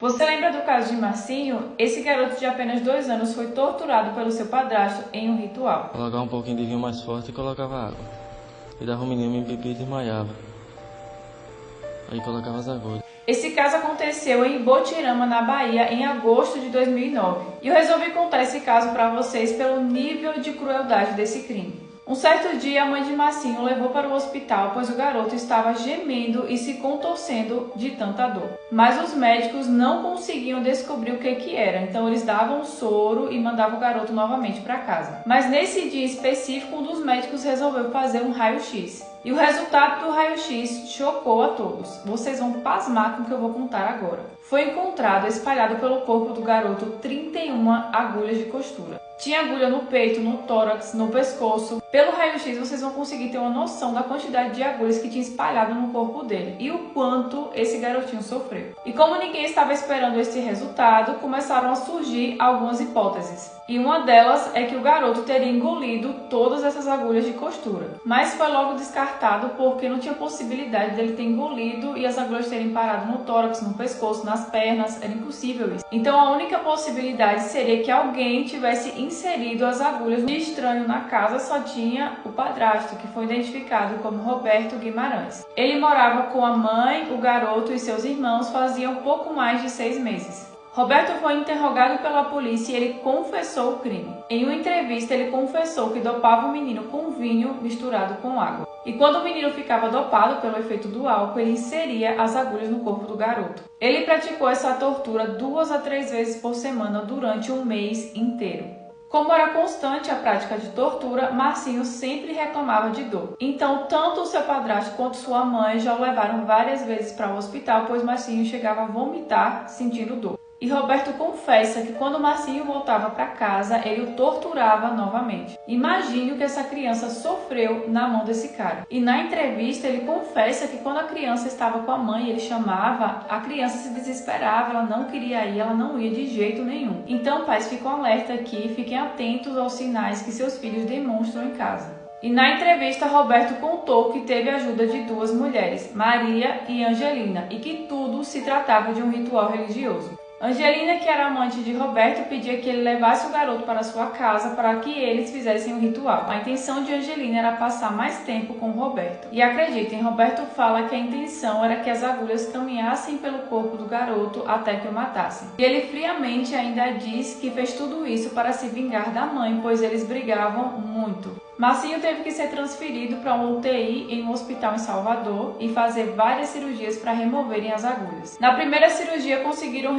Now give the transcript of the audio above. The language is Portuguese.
Você lembra do caso de Marcinho? Esse garoto de apenas 2 anos foi torturado pelo seu padrasto em um ritual. Colocava um pouquinho de vinho mais forte e colocava água. E dava o menino, me bebia e desmaiava. Aí colocava as agulhas. Esse caso aconteceu em Botirama, na Bahia, em agosto de 2009. E eu resolvi contar esse caso para vocês pelo nível de crueldade desse crime. Um certo dia, a mãe de Marcinho o levou para o hospital, pois o garoto estava gemendo e se contorcendo de tanta dor. Mas os médicos não conseguiam descobrir o que era, então eles davam soro e mandavam o garoto novamente para casa. Mas nesse dia específico, um dos médicos resolveu fazer um raio-x. E o resultado do raio-x chocou a todos. Vocês vão pasmar com o que eu vou contar agora. Foi encontrado espalhado pelo corpo do garoto 31 agulhas de costura. Tinha agulha no peito, no tórax, no pescoço. Pelo raio-x vocês vão conseguir ter uma noção da quantidade de agulhas que tinha espalhado no corpo dele e o quanto esse garotinho sofreu. E como ninguém estava esperando esse resultado, começaram a surgir algumas hipóteses. E uma delas é que o garoto teria engolido todas essas agulhas de costura. Mas foi logo descartado porque não tinha possibilidade dele ter engolido e as agulhas terem parado no tórax, no pescoço, nas pernas. Era impossível isso. Então a única possibilidade seria que alguém tivesse inserido as agulhas. De estranho na casa só tinha o padrasto, que foi identificado como Roberto Guimarães. Ele morava com a mãe, o garoto e seus irmãos faziam pouco mais de 6 meses. Roberto foi interrogado pela polícia e ele confessou o crime. Em uma entrevista, ele confessou que dopava o menino com vinho misturado com água. E quando o menino ficava dopado pelo efeito do álcool, ele inseria as agulhas no corpo do garoto. Ele praticou essa tortura 2 a 3 vezes por semana durante um mês inteiro. Como era constante a prática de tortura, Marcinho sempre reclamava de dor. Então, tanto o seu padrasto quanto sua mãe já o levaram várias vezes para o hospital, pois Marcinho chegava a vomitar sentindo dor. E Roberto confessa que quando Marcinho voltava para casa, ele o torturava novamente. Imagine o que essa criança sofreu na mão desse cara. E na entrevista ele confessa que quando a criança estava com a mãe, ele chamava, a criança se desesperava, ela não queria ir, ela não ia de jeito nenhum. Então, pais, ficam alerta aqui, fiquem atentos aos sinais que seus filhos demonstram em casa. E na entrevista, Roberto contou que teve a ajuda de 2 mulheres, Maria e Angelina, e que tudo se tratava de um ritual religioso. Angelina, que era amante de Roberto, pedia que ele levasse o garoto para sua casa para que eles fizessem o ritual. A intenção de Angelina era passar mais tempo com Roberto. E acreditem, Roberto fala que a intenção era que as agulhas caminhassem pelo corpo do garoto até que o matassem. E ele friamente ainda diz que fez tudo isso para se vingar da mãe, pois eles brigavam muito. Marcinho teve que ser transferido para um UTI em um hospital em Salvador e fazer várias cirurgias para removerem as agulhas. Na primeira cirurgia conseguiram